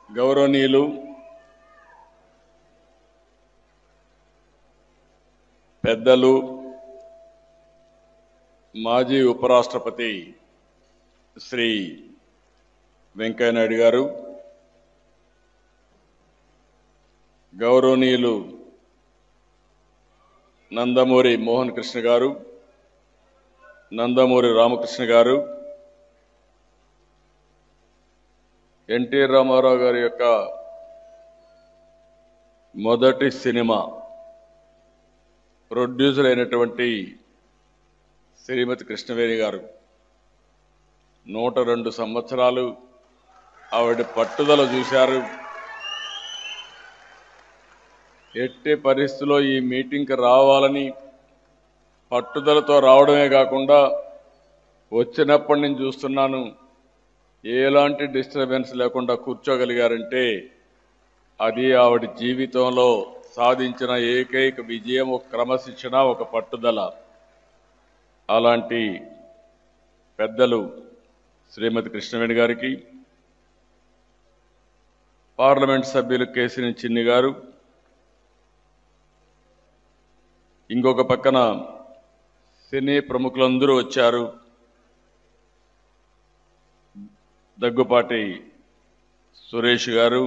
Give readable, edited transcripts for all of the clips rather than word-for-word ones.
గౌరవనీయులు పెద్దలు మాజీ ఉపరాష్ట్రపతి శ్రీ వెంకయ్య నాయుడు గారు, గౌరవనీయులు నందమూరి మోహన్ కృష్ణ గారు, నందమూరి రామకృష్ణ గారు, ఎన్టీ రామారావు గారి యొక్క మొదటి సినిమా ప్రొడ్యూసర్ అయినటువంటి శ్రీమతి కృష్ణవేణి గారు 102 సంవత్సరాలు ఆవిడ పట్టుదల చూశారు. ఎట్టి పరిస్థితుల్లో ఈ మీటింగ్కి రావాలని పట్టుదలతో రావడమే కాకుండా వచ్చినప్పటి నుంచి చూస్తున్నాను, ఎలాంటి డిస్టర్బెన్స్ లేకుండా కూర్చోగలిగారంటే అది ఆవిడ జీవితంలో సాధించిన ఏకైక విజయం, ఒక క్రమశిక్షణ, ఒక పట్టుదల. అలాంటి పెద్దలు శ్రీమతి కృష్ణవేణి గారికి, పార్లమెంట్ సభ్యులు కేసినేని చిన్ని గారు, ఇంకొక పక్కన సినీ ప్రముఖులందరూ వచ్చారు. దగ్గుపాటి సురేష్ గారు,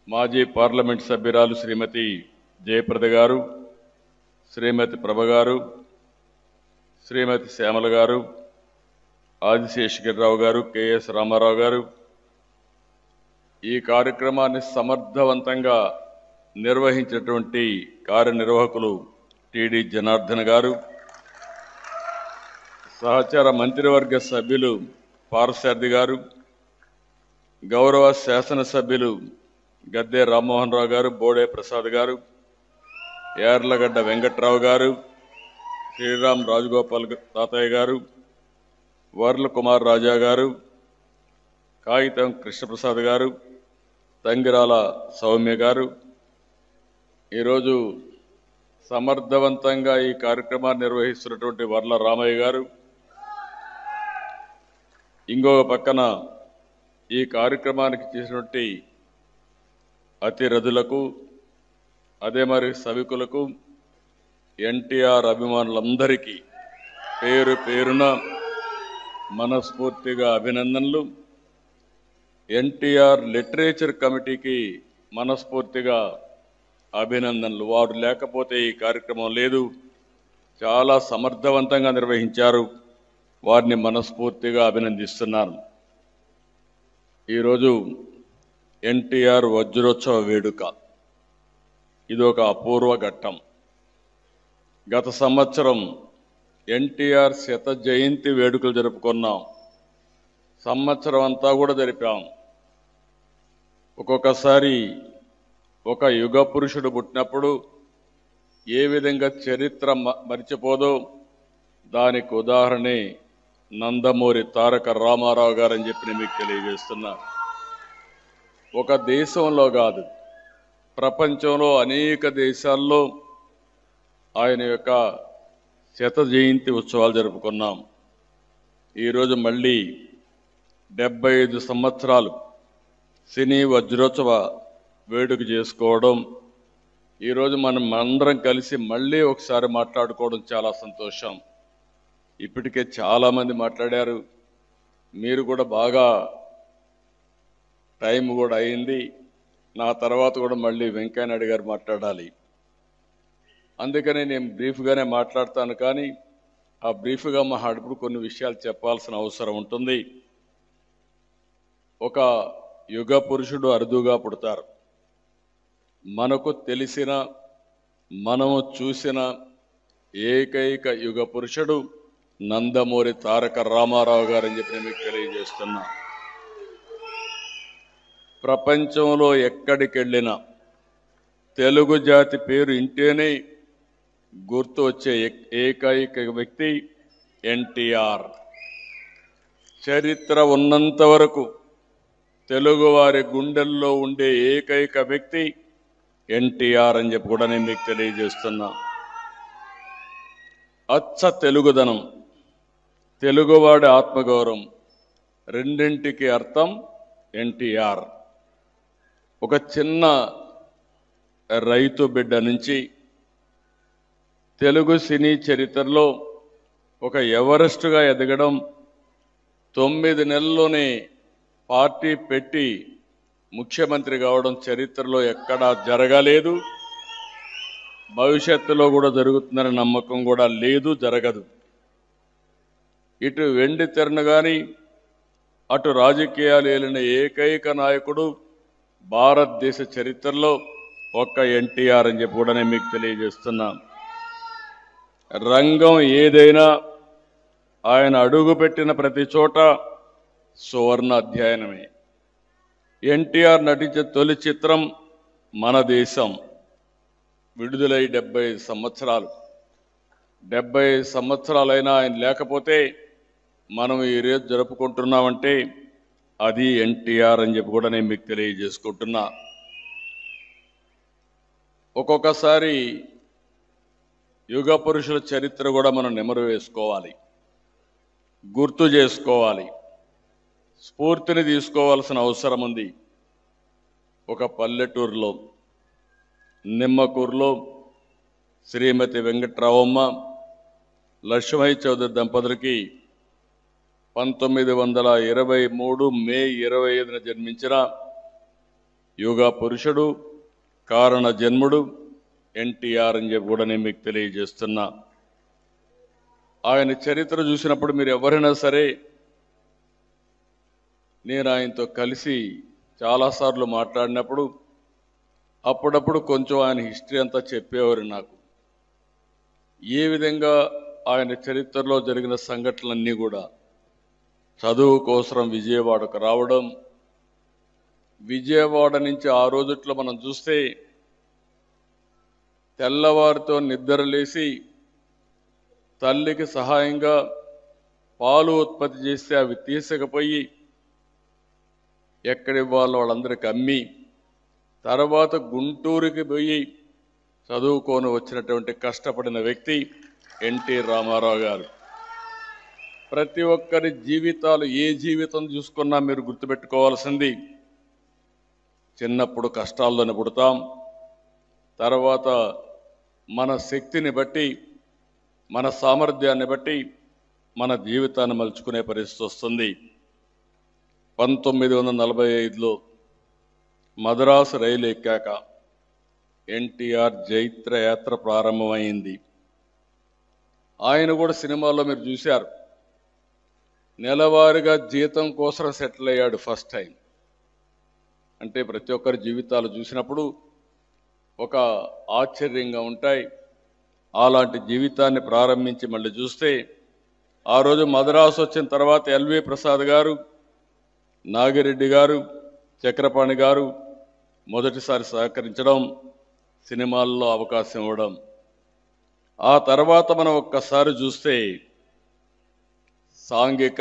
మాజీ పార్లమెంట్ సభ్యురాలు శ్రీమతి జయప్రద గారు, శ్రీమతి ప్రభ గారు, శ్రీమతి శ్యామల గారు, ఆదిశేషగిరిరావు గారు, కెఎస్ రామారావు గారు, ఈ కార్యక్రమాన్ని సమర్థవంతంగా నిర్వహించినటువంటి కార్యనిర్వాహకులు టిడి జనార్దన్ గారు, సహచార మంత్రివర్గ సభ్యులు పార్సారథి గారు, గౌరవ శాసనసభ్యులు గద్దె రామ్మోహన్ రావు గారు, బోడే ప్రసాద్ గారు, యార్లగడ్డ వెంకట్రావు గారు, శ్రీరామ్ రాజగోపాల్ తాతయ్య గారు, వర్ల కుమార్ రాజా గారు, కాగితం కృష్ణప్రసాద్ గారు, తంగిరాల సౌమ్య గారు, ఈరోజు సమర్థవంతంగా ఈ కార్యక్రమాన్ని నిర్వహిస్తున్నటువంటి వర్ల రామయ్య గారు, ఇంకొక పక్కన ఈ కార్యక్రమానికి చేసినటువంటి అతిరథులకు, అదే మరి సభికులకు, ఎన్టీఆర్ అభిమానులందరికీ పేరు పేరున మనస్ఫూర్తిగా అభినందనలు. ఎన్టీఆర్ లిటరేచర్ కమిటీకి మనస్ఫూర్తిగా అభినందనలు. వారు లేకపోతే ఈ కార్యక్రమం లేదు. చాలా సమర్థవంతంగా నిర్వహించారు. వారిని మనస్ఫూర్తిగా అభినందిస్తున్నాను. ఈరోజు ఎన్టీఆర్ వజ్రోత్సవ వేడుక, ఇది ఒక అపూర్వ ఘట్టం. గత సంవత్సరం ఎన్టీఆర్ 100వ జయంతి వేడుకలు జరుపుకున్నాం. సంవత్సరం అంతా కూడా జరిపాం. ఒక్కొక్కసారి ఒక యుగ పురుషుడు పుట్టినప్పుడు ఏ విధంగా చరిత్ర మరిచిపోదో దానికి ఉదాహరణే నందమూరి తారక రామారావు గారని చెప్పి నేను మీకు తెలియజేస్తున్నా. ఒక దేశంలో కాదు, ప్రపంచంలో అనేక దేశాల్లో ఆయన యొక్క 100వ జయంతి ఉత్సవాలు జరుపుకున్నాం. ఈరోజు మళ్ళీ 75 సంవత్సరాలు సినీ వజ్రోత్సవ వేడుక చేసుకోవడం, ఈరోజు మనం అందరం కలిసి మళ్ళీ ఒకసారి మాట్లాడుకోవడం చాలా సంతోషం. ఇప్పటికే చాలామంది మాట్లాడారు. మీరు కూడా బాగా టైం కూడా అయింది. నా తర్వాత కూడా మళ్ళీ వెంకయ్య నాయుడు గారు మాట్లాడాలి. అందుకని నేను బ్రీఫ్గానే మాట్లాడతాను. కానీ ఆ బ్రీఫ్గా మాట్లాడినప్పుడు కొన్ని విషయాలు చెప్పాల్సిన అవసరం ఉంటుంది. ఒక యుగ పురుషుడు అరుదుగా పుడతారు. మనకు తెలిసిన, మనము చూసిన ఏకైక యుగ పురుషుడు నందమూరి తారక రామారావు గారని చెప్పి నేను మీకు తెలియజేస్తున్నా. ప్రపంచంలో ఎక్కడికి వెళ్ళినా తెలుగు జాతి పేరు ఇంటేనే గుర్తు వచ్చే ఏకైక వ్యక్తి ఎన్టీఆర్. చరిత్ర ఉన్నంత వరకు తెలుగువారి గుండెల్లో ఉండే ఏకైక వ్యక్తి ఎన్టీఆర్ అని చెప్పి కూడా నేను మీకు తెలియజేస్తున్నా. అచ్చ తెలుగుదనం, తెలుగువాడి ఆత్మగౌరవం రెండింటికి అర్థం ఎన్టీఆర్ ఒక చిన్న రైతు బిడ్డ నుంచి తెలుగు సినీ చరిత్రలో ఒక ఎవరెస్ట్గా ఎదగడం, 9 నెలల్లోనే పార్టీ పెట్టి ముఖ్యమంత్రి కావడం చరిత్రలో ఎక్కడా జరగలేదు. భవిష్యత్తులో కూడా జరుగుతుందనే నమ్మకం కూడా లేదు, జరగదు. ఇటు వెండి తెరను కానీ అటు రాజకీయాలు ఏలిన ఏకైక నాయకుడు భారతదేశ చరిత్రలో ఒక్క ఎన్టీఆర్ అని చెప్పి కూడా నేను మీకు తెలియజేస్తున్నా. రంగం ఏదైనా ఆయన అడుగుపెట్టిన ప్రతి చోట సువర్ణ అధ్యయనమే. ఎన్టీఆర్ నటించే తొలి చిత్రం మన దేశం. విడుదలై 75 సంవత్సరాలు. 75 సంవత్సరాలైనా ఆయన లేకపోతే మనం ఈ రోజు జరుపుకుంటున్నామంటే అది ఎన్టీఆర్ అని చెప్పి కూడా నేను మీకు తెలియజేసుకుంటున్నా. ఒక్కొక్కసారి యుగ పురుషుల చరిత్ర కూడా మనం నెమరు వేసుకోవాలి, గుర్తు చేసుకోవాలి, స్ఫూర్తిని తీసుకోవాల్సిన అవసరం ఉంది. ఒక పల్లెటూరులో నిమ్మకూరులో శ్రీమతి వెంకట్రావమ్మ లక్ష్మయ్య చౌదరి దంపతులకి 1923 మే 25న జన్మించిన యుగ పురుషుడు, కారణ జన్ముడు ఎన్టీఆర్ అని చెప్పి కూడా నేను మీకు తెలియజేస్తున్నా. ఆయన చరిత్ర చూసినప్పుడు మీరు ఎవరైనా సరే, నేను ఆయనతో కలిసి చాలాసార్లు మాట్లాడినప్పుడు అప్పుడప్పుడు కొంచెం ఆయన హిస్టరీ అంతా చెప్పేవారు నాకు. ఏ విధంగా ఆయన చరిత్రలో జరిగిన సంఘటనలన్నీ కూడా చదువు కోసం విజయవాడకు రావడం, విజయవాడ నుంచి ఆ రోజుట్లో మనం చూస్తే తెల్లవారితో నిద్రలేసి తల్లికి సహాయంగా పాలు ఉత్పత్తి చేస్తే అవి తీసుకుపోయి ఎక్కడి వాళ్ళందరికీ అమ్మి తర్వాత గుంటూరుకి పోయి చదువుకొని వచ్చినటువంటి కష్టపడిన వ్యక్తి ఎన్టీ రామారావు గారు. ప్రతి ఒక్కరి జీవితాలు, ఏ జీవితం చూసుకున్నా మీరు గుర్తుపెట్టుకోవాల్సింది, చిన్నప్పుడు కష్టాల్లోనే పుడతాం, తర్వాత మన శక్తిని బట్టి, మన సామర్థ్యాన్ని బట్టి మన జీవితాన్ని మలుచుకునే పరిస్థితి వస్తుంది. 1945లో మద్రాసు రైలు ఎక్కాక ఎన్టీఆర్ జైత్ర యాత్ర ప్రారంభమైంది. ఆయన కూడా సినిమాల్లో మీరు చూశారు, నెలవారీగా జీతం కోసం సెటిల్ అయ్యాడు ఫస్ట్ టైం. అంటే ప్రతి ఒక్కరి జీవితాలు చూసినప్పుడు ఒక ఆశ్చర్యంగా ఉంటాయి. అలాంటి జీవితాన్ని ప్రారంభించి మళ్ళీ చూస్తే ఆ రోజు మద్రాసు వచ్చిన తర్వాత ఎల్వి ప్రసాద్ గారు, నాగిరెడ్డి గారు, చక్రపాణి గారు మొదటిసారి సహకరించడం, సినిమాల్లో అవకాశం ఇవ్వడం. ఆ తర్వాత మనం ఒక్కసారి చూస్తే సాంఘిక,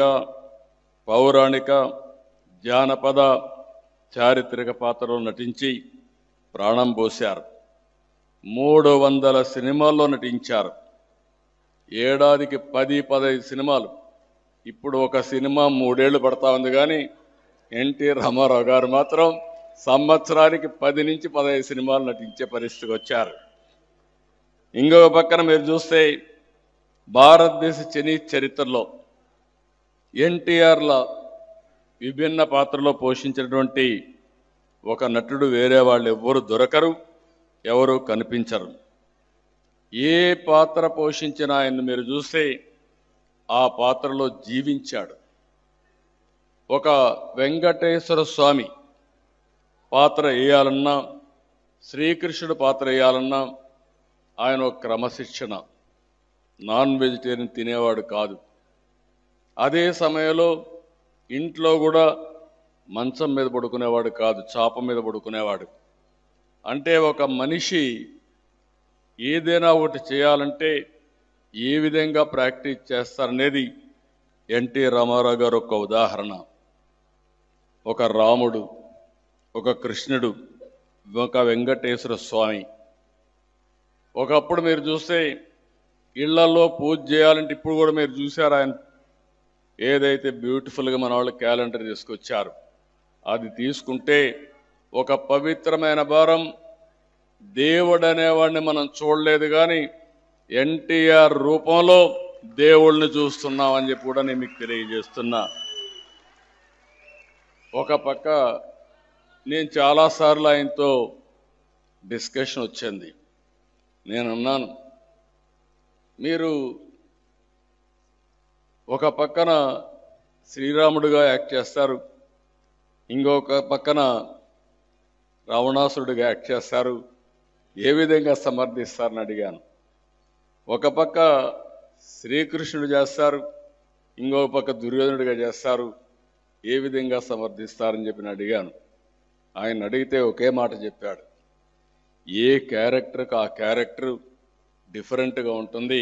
పౌరాణిక, జానపద, చారిత్రక పాత్రలో నటించి ప్రాణం పోశారు. 300 సినిమాల్లో నటించారు. ఏడాదికి 10-15 సినిమాలు. ఇప్పుడు ఒక సినిమా 3 ఏళ్ళు పడతా ఉంది, కానీ ఎన్టీ రామారావు గారు మాత్రం సంవత్సరానికి 10 నుంచి 15 సినిమాలు నటించే పరిస్థితికి వచ్చారు. ఇంకొక పక్కన మీరు చూస్తే భారతదేశ సినీ చరిత్రలో ఎన్టీఆర్ల విభిన్న పాత్రలో పోషించినటువంటి ఒక నటుడు వేరే వాళ్ళు ఎవ్వరు దొరకరు, ఎవరు కనిపించరు. ఏ పాత్ర పోషించిన ఆయన్ని మీరు చూస్తే ఆ పాత్రలో జీవించాడు. ఒక వెంకటేశ్వర స్వామి పాత్ర వేయాలన్నా, శ్రీకృష్ణుడు పాత్ర వేయాలన్నా ఆయన ఒక క్రమశిక్షణ. నాన్ వెజిటేరియన్ తినేవాడు కాదు. అదే సమయంలో ఇంట్లో కూడా మంచం మీద పడుకునేవాడు కాదు, చాప మీద పడుకునేవాడు. అంటే ఒక మనిషి ఏదైనా ఒకటి చేయాలంటే ఏ విధంగా ప్రాక్టీస్ చేస్తారనేది ఎన్టీ రామారావు గారు ఒక ఉదాహరణ. ఒక రాముడు, ఒక కృష్ణుడు, ఒక వెంకటేశ్వర స్వామి. ఒకప్పుడు మీరు చూస్తే ఇళ్లలో పూజ చేయాలంటే, ఇప్పుడు కూడా మీరు చూశారు ఆయన ఏదైతే బ్యూటిఫుల్గా మన వాళ్ళు క్యాలెండర్ తీసుకొచ్చారు, అది తీసుకుంటే ఒక పవిత్రమైన భారం. దేవుడు అనేవాడిని మనం చూడలేదు, కానీ ఎన్టీఆర్ రూపంలో దేవుళ్ళని చూస్తున్నామని చెప్పి కూడా నేను మీకు తెలియజేస్తున్నా. ఒక పక్క నేను చాలాసార్లు ఆయనతో డిస్కషన్ వచ్చింది. నేను అన్నాను, మీరు ఒక పక్కన శ్రీరాముడిగా యాక్ట్ చేస్తారు, ఇంకొక పక్కన రావణాసురుడిగా యాక్ట్ చేస్తారు, ఏ విధంగా సమర్థిస్తారని అడిగాను. ఒక పక్క శ్రీకృష్ణుడు చేస్తారు, ఇంకొక పక్క దుర్యోధనుడిగా చేస్తారు, ఏ విధంగా సమర్థిస్తారని చెప్పి అడిగాను. ఆయన అడిగితే ఒకే మాట చెప్పాడు, ఏ క్యారెక్టర్కి ఆ క్యారెక్టర్ డిఫరెంట్గా ఉంటుంది,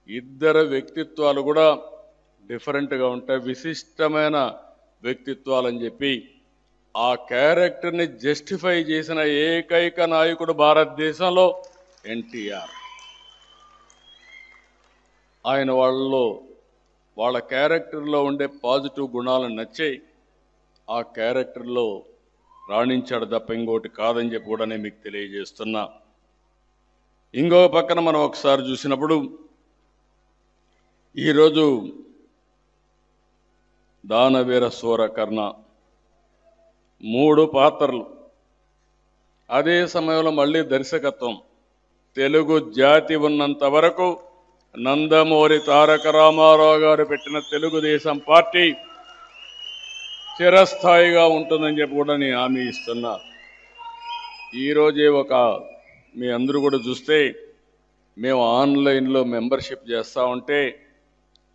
ఇద్దరు వ్యక్తిత్వాలు కూడా డిఫరెంట్గా ఉంటాయి, విశిష్టమైన వ్యక్తిత్వాలని చెప్పి ఆ క్యారెక్టర్ని జస్టిఫై చేసిన ఏకైక నాయకుడు భారతదేశంలో ఎన్టీఆర్. ఆయన వాళ్ళ క్యారెక్టర్లో ఉండే పాజిటివ్ గుణాలను నచ్చి ఆ క్యారెక్టర్లో రాణించాడు తప్ప ఇంకోటి కాదని చెప్పి కూడా నేను మీకు తెలియజేస్తున్నా. ఇంకొక పక్కన మనం ఒకసారి చూసినప్పుడు ఈరోజు దానవీర సూరకర్ణ 3 పాత్రలు, అదే సమయంలో మళ్ళీ దర్శకత్వం. తెలుగు జాతి ఉన్నంత వరకు నందమూరి తారక రామారావు గారు పెట్టిన తెలుగుదేశం పార్టీ చిరస్థాయిగా ఉంటుందని చెప్పి కూడా నేను హామీ ఇస్తున్నా. ఈరోజే మీ అందరూ కూడా చూస్తే మేము ఆన్లైన్లో మెంబర్షిప్ చేస్తూ ఉంటే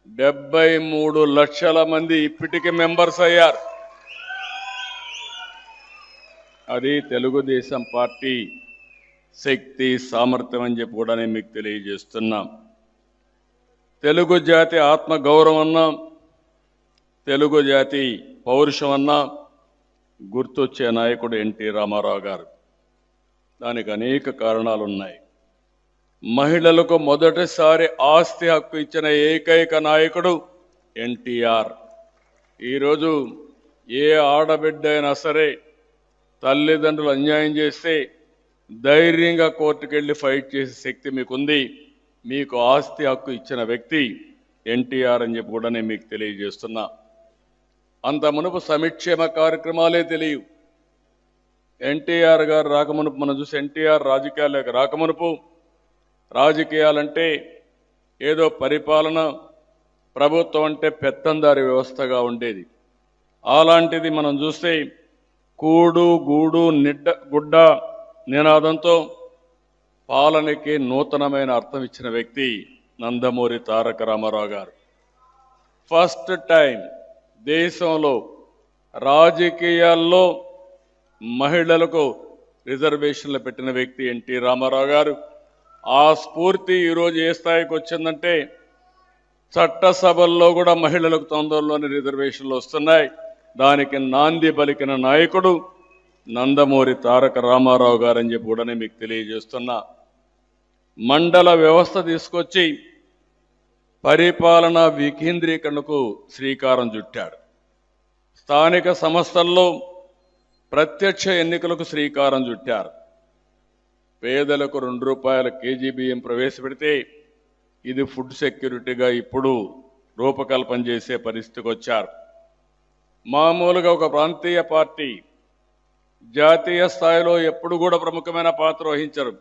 73 లక్షల మంది ఇప్పటికీ మెంబర్స్ అయ్యారు. అది తెలుగుదేశం పార్టీ శక్తి సామర్థ్యం అని చెప్పి కూడా నేను మీకు తెలియజేస్తున్నాం. తెలుగు జాతి ఆత్మగౌరవం అన్నా, తెలుగు జాతి పౌరుషం అన్నా గుర్తొచ్చే నాయకుడు ఎన్టీ రామారావు గారు. దానికి అనేక కారణాలు ఉన్నాయి. మహిళలకు మొదటిసారి ఆస్తి హక్కు ఇచ్చిన ఏకైక నాయకుడు ఎన్టీఆర్. ఈరోజు ఏ ఆడబిడ్డ అయినా సరే తల్లిదండ్రులు అన్యాయం చేస్తే ధైర్యంగా కోర్టుకెళ్ళి ఫైట్ చేసే శక్తి మీకుంది. మీకు ఆస్తి హక్కు ఇచ్చిన వ్యక్తి ఎన్టీఆర్ అని చెప్పి కూడా నేను మీకు తెలియజేస్తున్నా. అంత మునుపు సంక్షేమ కార్యక్రమాలే తెలియవు. ఎన్టీఆర్ గారు రాకమునుపు మనం చూసి ఎన్టీఆర్ రాజకీయాల్లోకి రాకమునుపు రాజకీయాలంటే ఏదో పరిపాలన, ప్రభుత్వం అంటే పెత్తందారి వ్యవస్థగా ఉండేది. అలాంటిది మనం చూస్తే కూడు గూడు గుడ్డ నినాదంతో పాలనకి నూతనమైన అర్థం ఇచ్చిన వ్యక్తి నందమూరి తారక రామారావు గారు. ఫస్ట్ టైం దేశంలో రాజకీయాల్లో మహిళలకు రిజర్వేషన్లు పెట్టిన వ్యక్తి ఎన్టీ రామారావు గారు. ఆ స్ఫూర్తి ఈరోజు ఏ స్థాయికి వచ్చిందంటే చట్టసభల్లో కూడా మహిళలకు తొందరలోనే రిజర్వేషన్లు వస్తున్నాయి. దానికి నాంది పలికిన నాయకుడు నందమూరి తారక రామారావు గారని చెప్పి కూడా నేను మీకు తెలియజేస్తున్నా. మండల వ్యవస్థ తీసుకొచ్చి పరిపాలన వికేంద్రీకరణకు శ్రీకారం చుట్టాడు. స్థానిక సంస్థల్లో ప్రత్యక్ష ఎన్నికలకు శ్రీకారం చుట్టారు. పేదలకు ₹2 కేజీ బియ్యం ప్రవేశపెడితే ఇది ఫుడ్ సెక్యూరిటీగా ఇప్పుడు రూపకల్పన చేసే పరిస్థితికి వచ్చారు. మామూలుగా ఒక ప్రాంతీయ పార్టీ జాతీయ స్థాయిలో ఎప్పుడు కూడా ప్రముఖమైన పాత్ర వహించరు.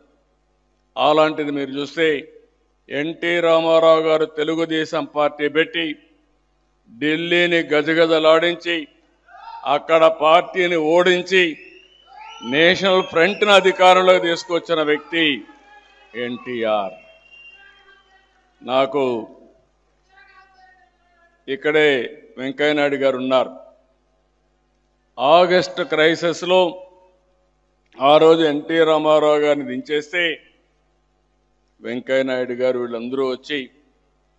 అలాంటిది మీరు చూస్తే ఎన్టీ రామారావు గారు తెలుగుదేశం పార్టీ పెట్టి ఢిల్లీని గజగజలాడించి అక్కడ పార్టీని ఓడించి నేషనల్ ఫ్రంట్ను అధికారంలోకి తీసుకొచ్చిన వ్యక్తి ఎన్టీఆర్. నాకు ఇక్కడే వెంకయ్యనాయుడు గారు ఉన్నారు. ఆగస్టు క్రైసిస్లో ఆ రోజు ఎన్టీ రామారావు గారిని దించేస్తే వెంకయ్యనాయుడు గారు వీళ్ళందరూ వచ్చి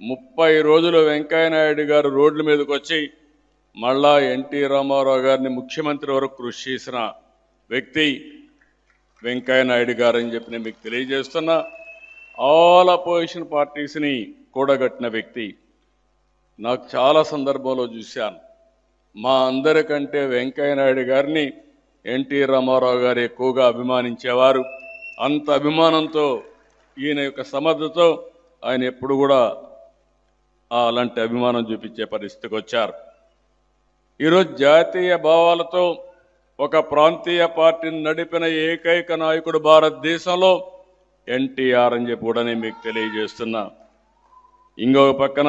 30 రోజులు వెంకయ్యనాయుడు గారు రోడ్ల మీదకి వచ్చి మళ్ళా ఎన్టీ రామారావు గారిని ముఖ్యమంత్రి వరకు కృషి చేసిన వ్యక్తి వెంకయ్యనాయుడు గారు అని చెప్పి నేను మీకు తెలియజేస్తున్నా. ఆల్ అపోజిషన్ పార్టీస్ని కూడగట్టిన వ్యక్తి. నాకు చాలా సందర్భంలో చూశాను. మా అందరికంటే వెంకయ్య నాయుడు గారిని ఎన్టీ రామారావు గారు ఎక్కువగా అభిమానించేవారు. అంత అభిమానంతో ఈయన యొక్క సమర్థతో ఆయన ఎప్పుడు కూడా అలాంటి అభిమానం చూపించే పరిస్థితికి వచ్చారు. ఈరోజు జాతీయ భావాలతో ఒక ప్రాంతీయ పార్టీని నడిపిన ఏకైక నాయకుడు భారతదేశంలో ఎన్టీఆర్ అని చెప్పి కూడా నేను మీకు తెలియజేస్తున్నా. ఇంకొక పక్కన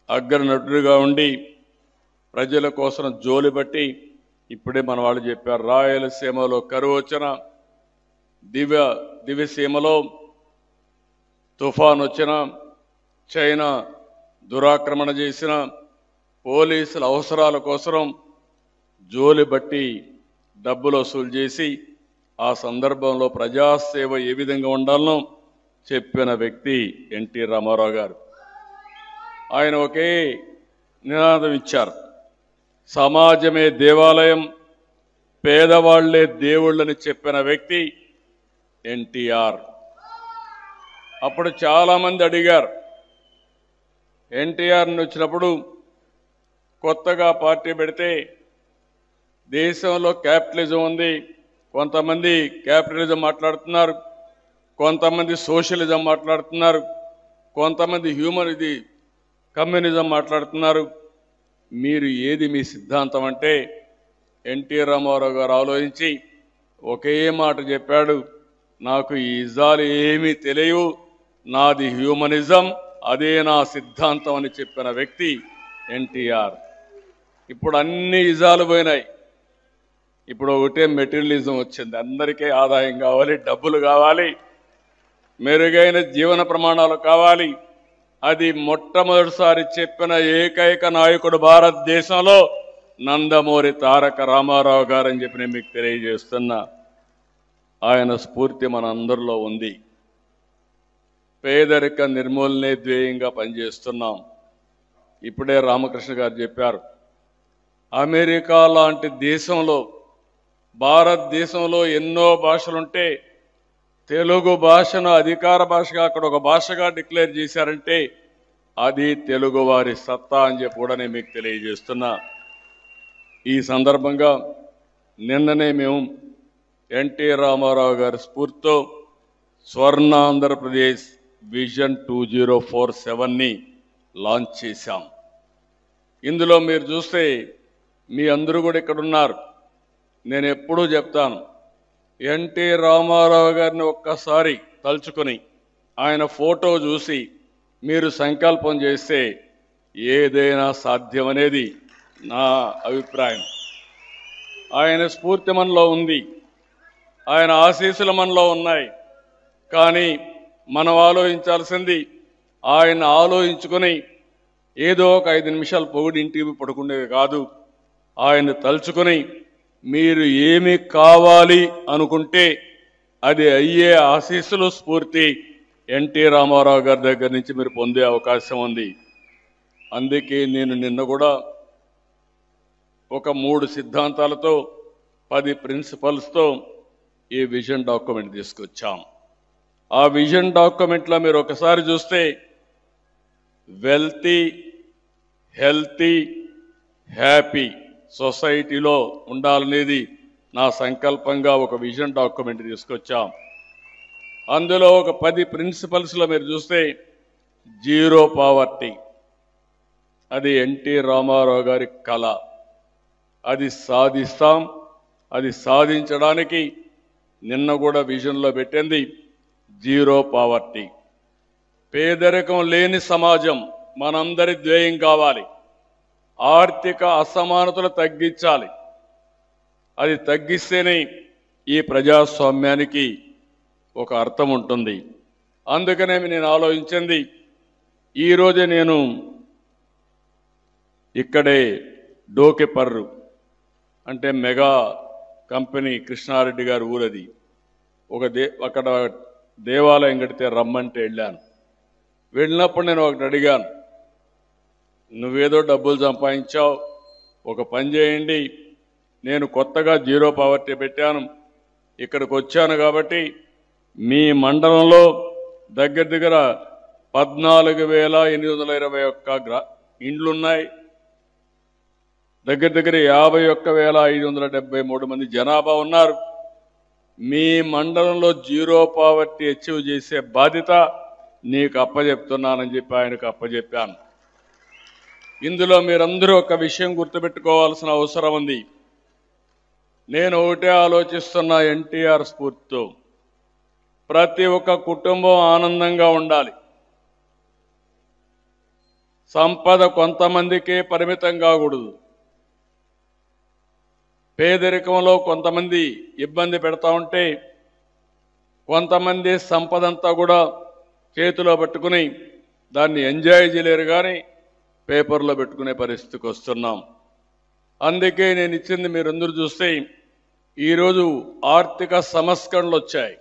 అగ్రనటుడిగా ఉండి ప్రజల కోసం జోలిబట్టి ఇప్పుడే మన వాళ్ళు చెప్పారు, రాయలసీమలో కరువు వచ్చిన, దివ్యసీమలో తుఫాన్ వచ్చిన, చైనా దురాక్రమణ చేసిన, పోలీసుల అవసరాల కోసం జోలిబట్టి డబ్బులు వసూలు చేసి ఆ సందర్భంలో ప్రజాసేవ ఏ విధంగా ఉండాలనో చెప్పిన వ్యక్తి ఎన్టీ రామారావు గారు. ఆయన ఒకే నినాదం ఇచ్చారు, సమాజమే దేవాలయం, పేదవాళ్లే దేవుళ్ళని చెప్పిన వ్యక్తి ఎన్టీఆర్. అప్పుడు చాలామంది అడిగారు, ఎన్టీఆర్ని వచ్చినప్పుడు కొత్తగా పార్టీ పెడితే దేశంలో క్యాపిటలిజం ఉంది, కొంతమంది క్యాపిటలిజం మాట్లాడుతున్నారు, కొంతమంది సోషలిజం మాట్లాడుతున్నారు, కొంతమంది కమ్యూనిజం మాట్లాడుతున్నారు, మీరు ఏది మీ సిద్ధాంతం అంటే ఎన్టీ రామారావు గారు ఆలోచించి ఒకే మాట చెప్పాడు, నాకు ఈ ఇజాలు ఏమీ తెలియవు, నాది హ్యూమనిజం, అదే నా సిద్ధాంతం అని చెప్పిన వ్యక్తి ఎన్టీఆర్. ఇప్పుడు అన్ని ఇజాలు పోయినాయి, ఇప్పుడు ఒకటే మెటీరియలిజం వచ్చింది. అందరికీ ఆదాయం కావాలి, డబ్బులు కావాలి, మెరుగైన జీవన ప్రమాణాలు కావాలి. అది మొట్టమొదటిసారి చెప్పిన ఏకైక నాయకుడు భారతదేశంలో నందమూరి తారక రామారావు గారు అని చెప్పి నేను మీకు తెలియజేస్తున్నా. ఆయన స్ఫూర్తి మన అందరిలో ఉంది. పేదరిక నిర్మూలనే ధ్యేయంగా పనిచేస్తున్నాం. ఇప్పుడే రామకృష్ణ గారు చెప్పారు, అమెరికా లాంటి దేశంలో భారతదేశంలో ఎన్నో భాషలుంటే తెలుగు భాషను అధికార భాషగా అక్కడ ఒక భాషగా డిక్లేర్ చేశారంటే అది తెలుగువారి సత్తా అని చెప్పి కూడా నేను మీకు తెలియజేస్తున్నా. ఈ సందర్భంగా నిన్ననే మేము ఎన్టీ రామారావు గారి స్ఫూర్తితో స్వర్ణాంధ్రప్రదేశ్ విజన్ 2047ని లాంచ్ చేశాం. ఇందులో మీరు చూస్తే మీ అందరూ కూడా ఇక్కడ ఉన్నారు. నేను ఎప్పుడూ చెప్తాను, ఎన్టీ రామారావు గారిని ఒక్కసారి తలుచుకొని ఆయన ఫోటో చూసి మీరు సంకల్పం చేస్తే ఏదైనా సాధ్యమనేది నా అభిప్రాయం. ఆయన స్ఫూర్తి మనలో ఉంది, ఆయన ఆశీస్సులు మనలో ఉన్నాయి. కానీ మనం ఆలోచించాల్సింది, ఆయన ఆలోచించుకొని ఏదో ఒక 5 నిమిషాలు పొగిడి ఇంటికి పడుకునేది కాదు. ఆయన తలుచుకొని మీరు ఏమి కావాలి అనుకుంటే అది అయ్యే ఆశీస్సులు, స్ఫూర్తి ఎన్టీ రామారావు గారి దగ్గర నుంచి మీరు పొందే అవకాశం ఉంది. అందుకే నేను నిన్న కూడా ఒక 3 సిద్ధాంతాలతో 10 ప్రిన్సిపల్స్తో ఈ విజన్ డాక్యుమెంట్ తీసుకొచ్చాం. ఆ విజన్ డాక్యుమెంట్లో మీరు ఒకసారి చూస్తే వెల్తీ, హెల్తీ, హ్యాపీ సొసైటీలో ఉండాలనేది నా సంకల్పంగా ఒక విజన్ డాక్యుమెంట్ తీసుకొచ్చాం. అందులో ఒక 10 ప్రిన్సిపల్స్లో మీరు చూస్తే జీరో పావర్టీ, అది ఎన్టీ రామారావు గారి కళ. అది సాధిస్తాం. అది సాధించడానికి నిన్న కూడా విజన్లో పెట్టింది జీరో పావర్టీ. పేదరికం లేని సమాజం మనందరి ధ్యేయం కావాలి. ఆర్థిక అసమానతలు తగ్గించాలి. అది తగ్గిస్తేనే ఈ ప్రజాస్వామ్యానికి ఒక అర్థం ఉంటుంది. అందుకనే నేను ఆలోచించింది, ఈరోజే నేను ఇక్కడే డోకెపర్రు అంటే మెగా కంపెనీ కృష్ణారెడ్డి గారి ఊరది, అక్కడ దేవాలయం కడితే రమ్మంటే వెళ్ళాను. వెళ్ళినప్పుడు నేను ఒకటి అడిగాను, నువ్వేదో డబ్బులు సంపాదించావు, ఒక పని చేయండి, నేను కొత్తగా జీరో పావర్టీ పెట్టాను, ఇక్కడికి వచ్చాను కాబట్టి మీ మండలంలో దగ్గర దగ్గర 14,821 ఇండ్లున్నాయి. దగ్గర దగ్గర 51,573 మంది జనాభా ఉన్నారు. మీ మండలంలో జీరో పావర్టీ అచీవ్ చేసే బాధ్యత నీకు అప్పచెప్తున్నానని చెప్పి ఆయనకు అప్పచెప్పాను. ఇందులో మీరందరూ ఒక విషయం గుర్తుపెట్టుకోవాల్సిన అవసరం ఉంది. నేను ఒకటే ఆలోచిస్తున్నా, ఎన్టీఆర్ స్ఫూర్తితో ప్రతి ఒక్క కుటుంబం ఆనందంగా ఉండాలి. సంపద కొంతమందికే పరిమితం కాకూడదు. పేదరికంలో కొంతమంది ఇబ్బంది పెడతా ఉంటే కొంతమంది సంపదంతా కూడా చేతిలో పట్టుకుని దాన్ని ఎంజాయ్ చేయలేరు, కానీ పేపర్లో పెట్టుకునే పరిస్థితికి వస్తున్నాం. అందుకే నేను ఇచ్చింది మీరందరూ చూస్తే ఈరోజు ఆర్థిక సంస్కరణలు వచ్చాయి.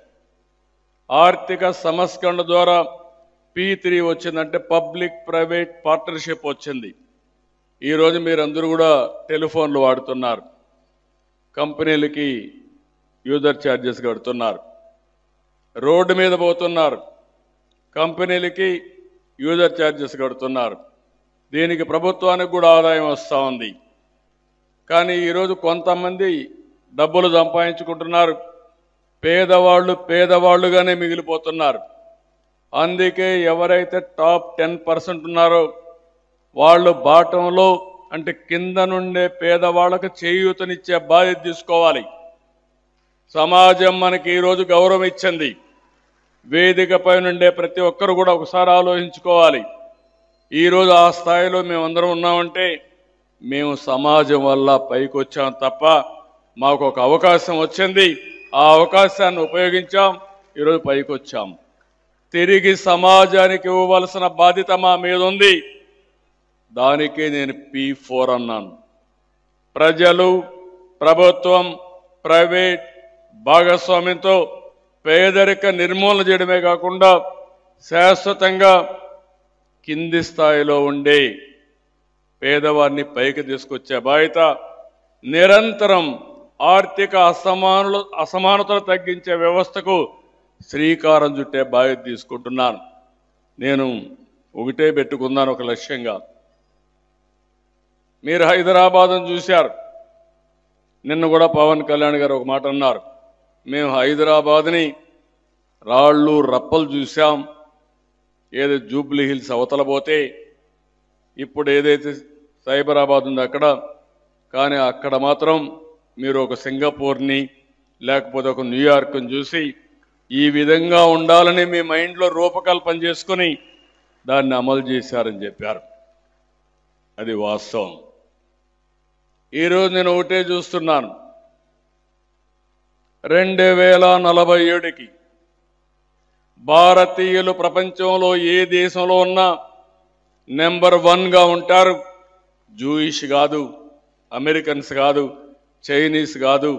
ఆర్థిక సంస్కరణ ద్వారా P3 వచ్చిందంటే పబ్లిక్ ప్రైవేట్ పార్ట్నర్షిప్ వచ్చింది. ఈరోజు మీరందరూ కూడా టెలిఫోన్లు వాడుతున్నారు, కంపెనీలకి యూజర్ ఛార్జెస్ కడుతున్నారు, రోడ్డు మీద పోతున్నారు, కంపెనీలకి యూజర్ ఛార్జెస్ కడుతున్నారు. దీనికి ప్రభుత్వానికి కూడా ఆదాయం వస్తూ ఉంది. కానీ ఈరోజు కొంతమంది డబ్బులు సంపాదించుకుంటున్నారు, పేదవాళ్ళు పేదవాళ్ళుగానే మిగిలిపోతున్నారు. అందుకే ఎవరైతే టాప్ 10% ఉన్నారో వాళ్ళు బాటంలో అంటే కింద నుండే పేదవాళ్ళకు చేయూతనిచ్చే బాధ్యత తీసుకోవాలి. సమాజం మనకి ఈరోజు గౌరవం ఇచ్చింది. వేదికపై నుండే ప్రతి ఒక్కరు కూడా ఒకసారి ఆలోచించుకోవాలి. ఈరోజు ఆ స్థాయిలో మేమందరం ఉన్నామంటే మేము సమాజం వల్ల పైకి వచ్చాం తప్ప మాకు ఒక అవకాశం వచ్చింది, ఆ అవకాశాన్ని ఉపయోగించాం, ఈరోజు పైకి వచ్చాం. తిరిగి సమాజానికి ఇవ్వవలసిన బాధ్యత మా మీద ఉంది. దానికే నేను P4 అన్నాను. ప్రజలు, ప్రభుత్వం, ప్రైవేట్ భాగస్వామ్యంతో పేదరిక నిర్మూలన చేయడమే కాకుండా శాశ్వతంగా కింది స్థాయిలో ఉండే పేదవారిని పైకి తీసుకొచ్చే బాధ్యత, నిరంతరం ఆర్థిక అసమానతలు తగ్గించే వ్యవస్థకు శ్రీకారం చుట్టే బాధ్యత తీసుకుంటున్నాను. నేను ఒకటే పెట్టుకున్నాను ఒక లక్ష్యంగా. మీరు హైదరాబాద్ను చూశారు. నిన్న కూడా పవన్ కళ్యాణ్ గారు ఒక మాట అన్నారు, మేము హైదరాబాద్ని రాళ్ళు రప్పలు చూసాం, ఏదో జూబ్లీ హిల్స్ అవతల పోతే ఇప్పుడు ఏదైతే సైబరాబాద్ ఉందో అక్కడ, కానీ అక్కడ మాత్రం మీరు ఒక సింగపూర్ని లేకపోతే ఒక న్యూయార్క్ని చూసి ఈ విధంగా ఉండాలని మీ మైండ్లో రూపకల్పన చేసుకుని దాన్ని అమలు చేశారని చెప్పారు. అది వాస్తవం. ఈరోజు నేను ఒకటే చూస్తున్నాను, 2047కి భారతీయులు ప్రపంచంలో ఏ దేశంలో ఉన్నా నెంబర్ 1గా ఉంటారు. జూయిష్ కాదు, అమెరికన్స్ కాదు, చైనీస్ కాదు.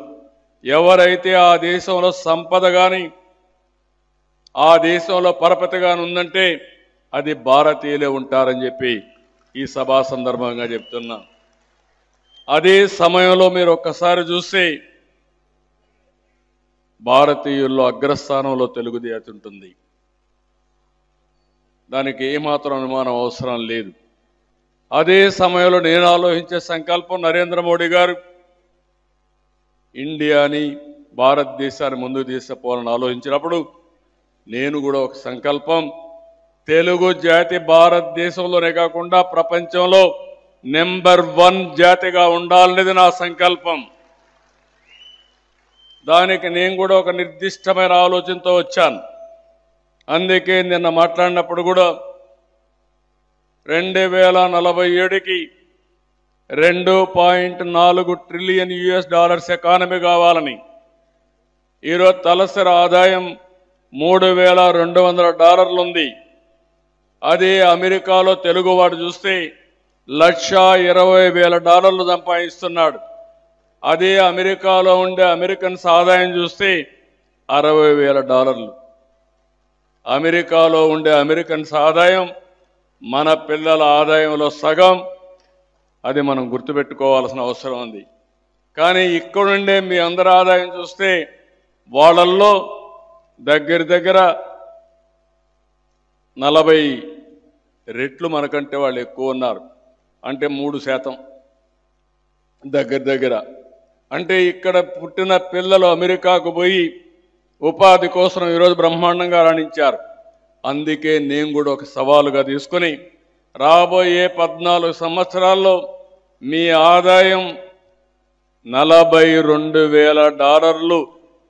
ఎవరైతే ఆ దేశంలో సంపద కానీ ఆ దేశంలో పరపతి కానీ ఉందంటే అది భారతీయులే ఉంటారని చెప్పి ఈ సభా సందర్భంగా చెప్తున్నా. అదే సమయంలో మీరు ఒక్కసారి చూస్తే భారతీయుల్లో అగ్రస్థానంలో తెలుగుదేశం ఉంటుంది. దానికి ఏమాత్రం అనుమానం అవసరం లేదు. అదే సమయంలో నేను ఆలోచించే సంకల్పం, నరేంద్ర మోడీ గారు ఇండియాని భారతదేశాన్ని ముందుకు తీసుకుపోవాలని ఆలోచించినప్పుడు నేను కూడా ఒక సంకల్పం, తెలుగు జాతి భారతదేశంలోనే కాకుండా ప్రపంచంలో నెంబర్ 1 జాతిగా ఉండాలనేది నా సంకల్పం. దానికి నేను కూడా ఒక నిర్దిష్టమైన ఆలోచనతో వచ్చాను. అందుకే నిన్న మాట్లాడినప్పుడు కూడా 2047కి $2.4 ట్రిలియన్ ఎకానమీ కావాలని, ఈరోజు తలసరి ఆదాయం $3,200 ఉంది. అదే అమెరికాలో తెలుగువాడు చూస్తే $1,20,000 సంపాదిస్తున్నాడు. అదే అమెరికాలో ఉండే అమెరికన్స్ ఆదాయం చూస్తే $60,000. అమెరికాలో ఉండే అమెరికన్స్ ఆదాయం మన పిల్లల ఆదాయంలో సగం. అది మనం గుర్తుపెట్టుకోవాల్సిన అవసరం ఉంది. కానీ ఇక్కడుండే మీ అందరి ఆదాయం చూస్తే వాళ్ళల్లో దగ్గర దగ్గర 40 రెట్లు మనకంటే వాళ్ళు ఎక్కువ ఉన్నారు. అంటే 3%. దగ్గర అంటే ఇక్కడ పుట్టిన పిల్లలు అమెరికాకు పోయి ఉపాధి కోసం ఈరోజు బ్రహ్మాండంగా రాణించారు. అందుకే నేను కూడా ఒక సవాలుగా తీసుకొని రాబోయే 14 సంవత్సరాల్లో మీ ఆదాయం $42,000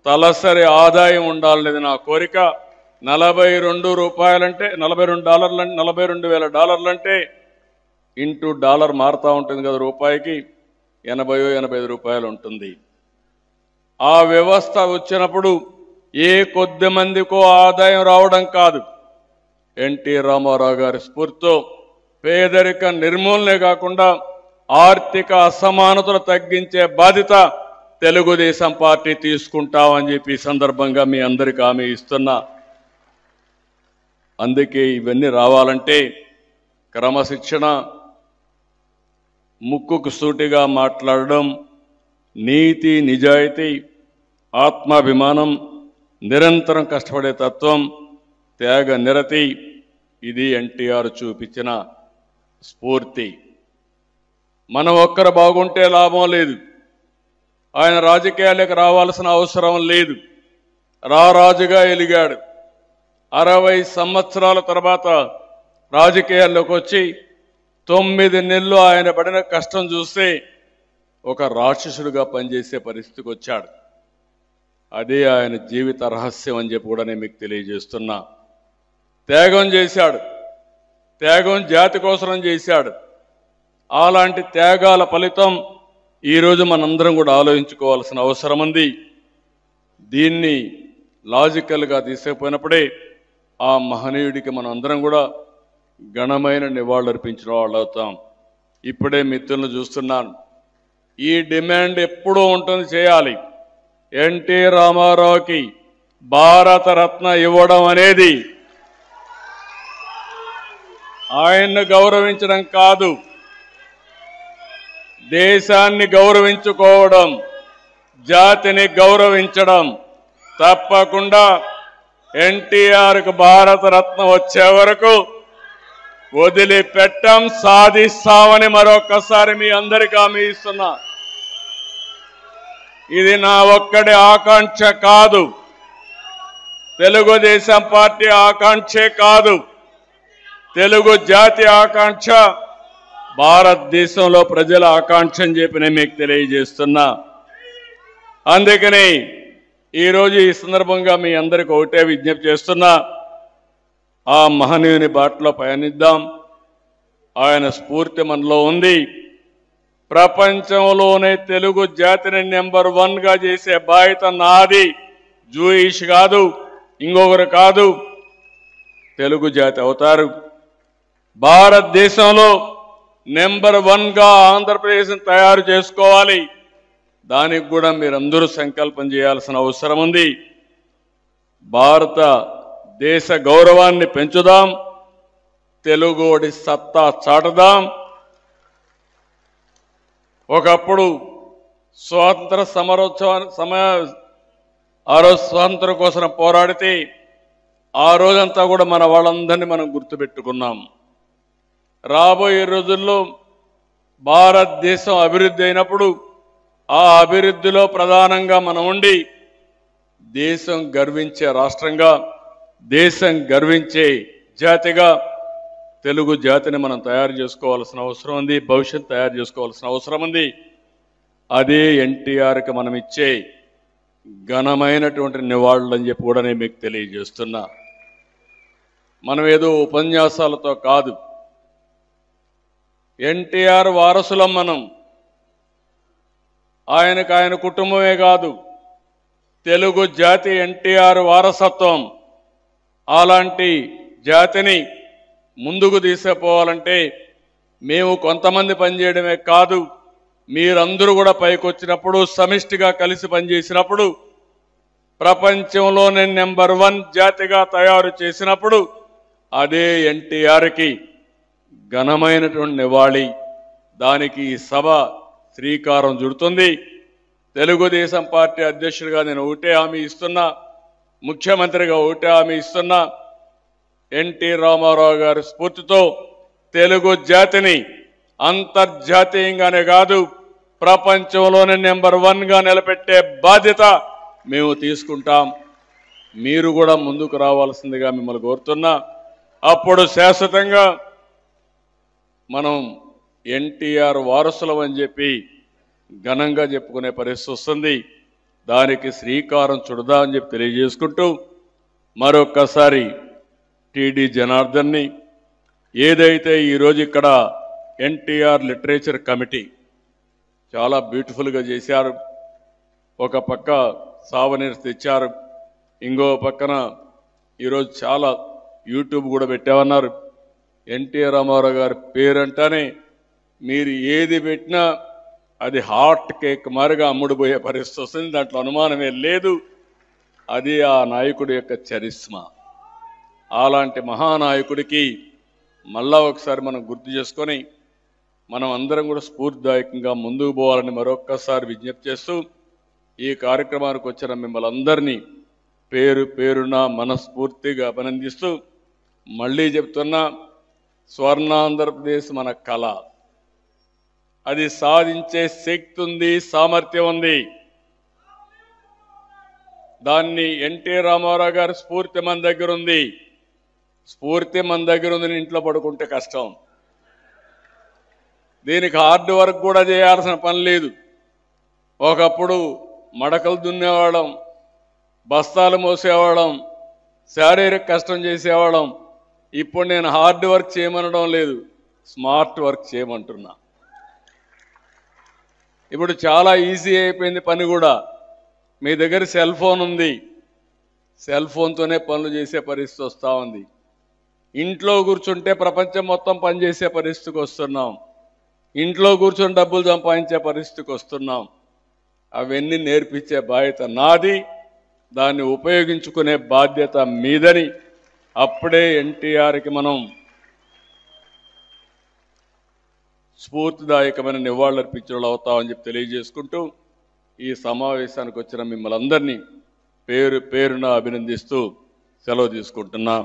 తలసరి ఆదాయం ఉండాలనేది నా కోరిక. $42 $42,000 అంటే ఇంటూ డాలర్ మారుతూ ఉంటుంది కదా, రూపాయికి 80-85 రూపాయలు ఉంటుంది. ఆ వ్యవస్థ వచ్చినప్పుడు ఏ కొద్ది మందికో ఆదాయం రావడం కాదు, ఎన్టీ రామారావు గారి స్ఫూర్తితో పేదరిక నిర్మూలనే కాకుండా ఆర్థిక అసమానతలు తగ్గించే బాధ్యత తెలుగుదేశం పార్టీ తీసుకుంటామని చెప్పి సందర్భంగా మీ అందరికీ హామీ ఇస్తున్నా. అందుకే ఇవన్నీ రావాలంటే క్రమశిక్షణ, ముక్కుకు సూటిగా మాట్లాడడం, నీతి నిజాయితీ, ఆత్మాభిమానం, నిరంతరం కష్టపడే తత్వం, త్యాగ నిరతి, ఇది ఎన్టీఆర్ చూపించిన స్ఫూర్తి. మనం ఒక్కరు బాగుంటే లాభం లేదు. ఆయన రాజకీయాలకు రావాల్సిన అవసరం లేదు. రారాజుగా ఎలిగాడు. 60 సంవత్సరాల తర్వాత రాజకీయాల్లోకి వచ్చి 9 నెలలు ఆయన పడిన కష్టం చూస్తే ఒక రాక్షసుడిగా పనిచేసే పరిస్థితికి వచ్చాడు. అదే ఆయన జీవిత రహస్యం అని చెప్పి కూడా నేను మీకు తెలియజేస్తున్నా. త్యాగం చేశాడు, త్యాగం జాతి కోసం చేశాడు. అలాంటి త్యాగాల ఫలితం ఈరోజు మనందరం కూడా ఆలోచించుకోవాల్సిన అవసరం ఉంది. దీన్ని లాజికల్గా తీసుకుపోయినప్పుడే ఆ మహనీయుడికి మనం అందరం కూడా ఘనమైన నివాళులర్పించిన వాళ్ళు అవుతాం. ఇప్పుడే మిత్రులను చూస్తున్నాను. ఈ డిమాండ్ ఎప్పుడూ ఉంటుంది, చేయాలి. ఎన్టీ రామారావుకి భారతరత్న ఇవ్వడం అనేది ఆయన్ను గౌరవించడం కాదు, దేశాన్ని గౌరవించుకోవడం, జాతిని గౌరవించడం. తప్పకుండా ఎన్టీఆర్కు భారతరత్న వచ్చే వరకు వదిలిపెట్టం, సాధిస్తామని మరొక్కసారి మీ అందరికీ హామీ ఇస్తున్నా. ఇది నా ఒక్కడి ఆకాంక్ష కాదు, తెలుగుదేశం పార్టీ ఆకాంక్షే కాదు, తెలుగు జాతి ఆకాంక్ష, భారతదేశంలో ప్రజల ఆకాంక్ష అని చెప్పి నేను మీకు తెలియజేస్తున్నా. అందుకని ఈరోజు ఈ సందర్భంగా మీ అందరికీ ఒకటే విజ్ఞప్తి చేస్తున్నా, ఆ మహనీయుని బాటలో పయనిద్దాం. ఆయన స్ఫూర్తి మనలో ఉంది. ప్రపంచంలోనే తెలుగు జాతిని నెంబర్ 1గా చేసే బాధ్యత నాది. జూయిష్ కాదు, ఇంకొకరు కాదు, తెలుగు జాతి అవుతారు. భారతదేశంలో నెంబర్ 1గా ఆంధ్రప్రదేశ్ని తయారు చేసుకోవాలి. దానికి కూడా మీరందరూ సంకల్పం చేయాల్సిన అవసరం ఉంది. భారత దేశ గౌరవాన్ని పెంచుదాం, తెలుగుడి సత్తా చాటుదాం. ఒకప్పుడు స్వాతంత్ర ఆ రోజు స్వాతంత్రం కోసం పోరాడితే ఆ రోజంతా కూడా మన వాళ్ళందరినీ మనం గుర్తుపెట్టుకున్నాం. రాబోయే రోజుల్లో భారతదేశం అభివృద్ధి అయినప్పుడు ఆ అభివృద్ధిలో ప్రధానంగా మనం ఉండి దేశం గర్వించే రాష్ట్రంగా, దేశం గర్వించే జాతిగా తెలుగు జాతిని మనం తయారు చేసుకోవాల్సిన అవసరం ఉంది, భవిష్యత్తు తయారు చేసుకోవాల్సిన అవసరం ఉంది. అదే ఎన్టీఆర్కి మనం ఇచ్చే ఘనమైనటువంటి నివాళులు అని చెప్పి కూడా నేను మీకు తెలియజేస్తున్నా. మనం ఏదో ఉపన్యాసాలతో కాదు, ఎన్టీఆర్ వారసులం మనం. ఆయనకు ఆయన కుటుంబమే కాదు, తెలుగు జాతి ఎన్టీఆర్ వారసత్వం. అలాంటి జాతిని ముందుకు తీసుకుపోవాలంటే మేము కొంతమంది పనిచేయడమే కాదు, మీరందరూ కూడా పైకి వచ్చినప్పుడు, సమిష్టిగా కలిసి పనిచేసినప్పుడు, ప్రపంచంలోనే నెంబర్ 1 జాతిగా తయారు చేసినప్పుడు అదే ఎన్టీఆర్కి ఘనమైనటువంటి నివాళి. దానికి ఈ సభ శ్రీకారం చుడుతుంది. తెలుగుదేశం పార్టీ అధ్యక్షుడిగా నేను ఒకటే హామీ ఇస్తున్నా, ముఖ్యమంత్రిగా ఒకటే హామీ ఇస్తున్నా, ఎన్టీ రామారావు గారి స్ఫూర్తితో తెలుగు జాతిని అంతర్జాతీయంగానే కాదు ప్రపంచంలోనే నెంబర్ 1గా నిలబెట్టే బాధ్యత మేము తీసుకుంటాం. మీరు కూడా ముందుకు రావాల్సిందిగా మిమ్మల్ని కోరుతున్నా. అప్పుడు శాశ్వతంగా మనం ఎన్టీఆర్ వారసులం అని చెప్పి ఘనంగా చెప్పుకునే పరిస్థితి వస్తుంది. దానికి శ్రీకారం చుడదా అని చెప్పి తెలియజేసుకుంటూ మరొక్కసారి టీడీ జనార్దన్ని ఏదైతే ఈరోజు ఇక్కడ ఎన్టీఆర్ లిటరేచర్ కమిటీ చాలా బ్యూటిఫుల్గా చేశారు. ఒక పక్క సావనీర్స్ తెచ్చారు, ఇంకో పక్కన ఈరోజు చాలా యూట్యూబ్ కూడా పెట్టామన్నారు. ఎన్టీఆర్ రామారావు గారి పేరంటేనే మీరు ఏది పెట్టినా అది హాట్ కేక్ మారిగా అమ్ముడుపోయే పరిస్థితి వస్తుంది. దాంట్లో అనుమానమే లేదు. అది ఆ నాయకుడి యొక్క చరిస్మా. అలాంటి మహానాయకుడికి మళ్ళా ఒకసారి మనం గుర్తు చేసుకొని మనం అందరం కూడా స్ఫూర్తిదాయకంగా ముందుకు పోవాలని మరొక్కసారి విజ్ఞప్తి చేస్తూ ఈ కార్యక్రమానికి వచ్చిన మిమ్మల్ని అందరినీ పేరు పేరున మనస్ఫూర్తిగా అభినందిస్తూ మళ్ళీ చెప్తున్నా, స్వర్ణాంధ్రప్రదేశ్ మన కళ. అది సాధించే శక్తి ఉంది, సామర్థ్యం ఉంది. దాన్ని ఎన్టీ రామారావు గారి స్ఫూర్తి మన దగ్గర ఉంది. స్ఫూర్తి మన దగ్గర ఉంది, ఇంట్లో పడుకుంటే కష్టం. దీనికి హార్డ్ వర్క్ కూడా చేయాల్సిన పని లేదు. ఒకప్పుడు మడకలు దున్నేవాళ్ళం, బస్తాలు మోసేవాళ్ళం, శారీరక కష్టం చేసేవాళ్ళం. ఇప్పుడు నేను హార్డ్ వర్క్ చేయమనడం లేదు, స్మార్ట్ వర్క్ చేయమంటున్నా. ఇప్పుడు చాలా ఈజీ అయిపోయింది పని కూడా. మీ దగ్గర సెల్ ఫోన్ ఉంది, సెల్ ఫోన్తోనే పనులు చేసే పరిస్థితి వస్తూ ఉంది. ఇంట్లో కూర్చుంటే ప్రపంచం మొత్తం పనిచేసే పరిస్థితికి వస్తున్నాం. ఇంట్లో కూర్చొని డబ్బులు సంపాదించే పరిస్థితికి వస్తున్నాం. అవన్నీ నేర్పించే బాధ్యత నాది, దాన్ని ఉపయోగించుకునే బాధ్యత మీదని అప్పుడే ఎన్టీఆర్కి మనం స్ఫూర్తిదాయకమైన నివాళులర్పించే వాళ్ళు అవుతామని చెప్పి తెలియజేసుకుంటూ ఈ సమావేశానికి వచ్చిన మిమ్మల్ని అందరినీ పేరు పేరున అభినందిస్తూ సెలవు తీసుకుంటున్నా.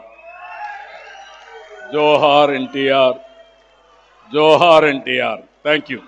జోహార్ ఎన్టీఆర్, జోహార్ ఎన్టీఆర్. Thank you.